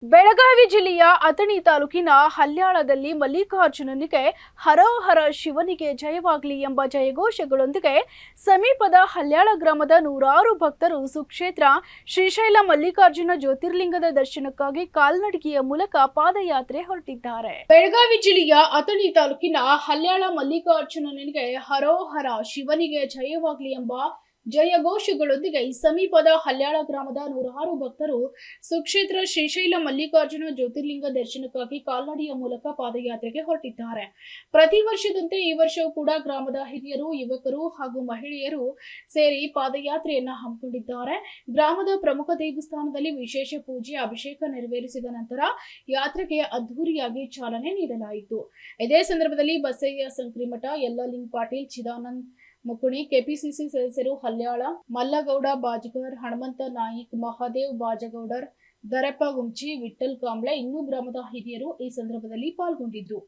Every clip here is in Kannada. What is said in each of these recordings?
ಬೆಳಗಾವಿ ಜಿಲ್ಲೆಯ ಅಥಣಿ ತಾಲೂಕಿನ ಹಲ್ಯಾಳದಲ್ಲಿ ಮಲ್ಲಿಕಾರ್ಜುನನಿಗೆ ಹರೋಹರ ಶಿವನಿಗೆ ಜಯವಾಗಲಿ ಎಂಬ ಜಯಘೋಷಗಳೊಂದಿಗೆ ಸಮೀಪದ ಹಲ್ಯಾಳ ಗ್ರಾಮದ ನೂರಾರು ಭಕ್ತರು ಸುಕ್ಷೇತ್ರ ಶ್ರೀಶೈಲ ಮಲ್ಲಿಕಾರ್ಜುನ ಜ್ಯೋತಿರ್ಲಿಂಗದ ದರ್ಶನಕ್ಕಾಗಿ ಕಾಲ್ನಡಿಗೆಯ ಮೂಲಕ ಪಾದಯಾತ್ರೆ ಹೊರಟಿದ್ದಾರೆ. ಬೆಳಗಾವಿ ಜಿಲ್ಲೆಯ ಅಥಣಿ ತಾಲೂಕಿನ ಹಲ್ಯಾಳ ಮಲ್ಲಿಕಾರ್ಜುನನಿಗೆ ಹರೋಹರ ಶಿವನಿಗೆ ಜಯವಾಗಲಿ ಎಂಬ ಜಯಘೋಷಗಳೊಂದಿಗೆ ಸಮೀಪದ ಹಲ್ಯಾಳ ಗ್ರಾಮದ ನೂರಾರು ಭಕ್ತರು ಸುಕ್ಷೇತ್ರ ಶ್ರೀಶೈಲ ಮಲ್ಲಿಕಾರ್ಜುನ ಜ್ಯೋತಿರ್ಲಿಂಗ ದರ್ಶನಕ್ಕಾಗಿ ಕಾಲ್ನಡಿಗೆಯ ಮೂಲಕ ಪಾದಯಾತ್ರೆಗೆ ಹೊರಟಿದ್ದಾರೆ. ಪ್ರತಿ ವರ್ಷದಂತೆ ಈ ವರ್ಷವೂ ಕೂಡ ಗ್ರಾಮದ ಹಿರಿಯರು, ಯುವಕರು ಹಾಗೂ ಮಹಿಳೆಯರು ಸೇರಿ ಪಾದಯಾತ್ರೆಯನ್ನ ಹಮ್ಮಿಕೊಂಡಿದ್ದಾರೆ. ಗ್ರಾಮದ ಪ್ರಮುಖ ದೇವಸ್ಥಾನದಲ್ಲಿ ವಿಶೇಷ ಪೂಜೆ, ಅಭಿಷೇಕ ನೆರವೇರಿಸಿದ ನಂತರ ಯಾತ್ರೆಗೆ ಅದ್ದೂರಿಯಾಗಿ ಚಾಲನೆ ನೀಡಲಾಯಿತು. ಇದೇ ಸಂದರ್ಭದಲ್ಲಿ ಬಸಯ್ಯ ಸಂಕ್ರಿಮಠ, ಯಲ್ಲಾಲಿಂಗ ಪಾಟೀಲ್, ಚಿದಾನಂದ್ ಮುಕುಣಿ, ಕೆಪಿಸಿಸಿ ಸದಸ್ಯರು ಹಲ್ಯಾಳ, ಮಲ್ಲಗೌಡ ಬಾಜಗರ್, ಹನುಮಂತ ನಾಯಿಕ್, ಮಹಾದೇವ್ ಬಾಜಗೌಡರ್, ದರಪ್ಪ ಗುಂಚಿ, ವಿಠ್ಠಲ್ ಕಾಂಬ್ಳೆ ಇನ್ನೂ ಗ್ರಾಮದ ಹಿರಿಯರು ಈ ಸಂದರ್ಭದಲ್ಲಿ ಪಾಲ್ಗೊಂಡಿದ್ರು.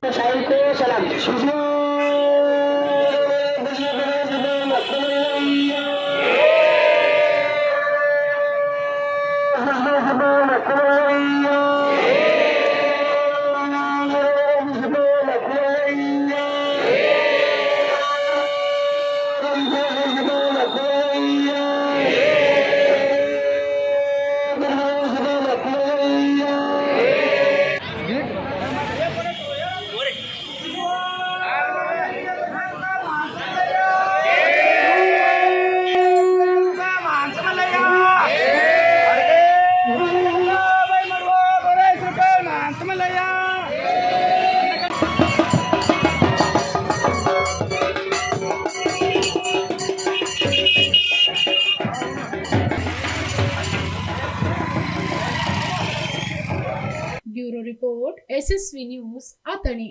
Bureau report, SSV news, Athani.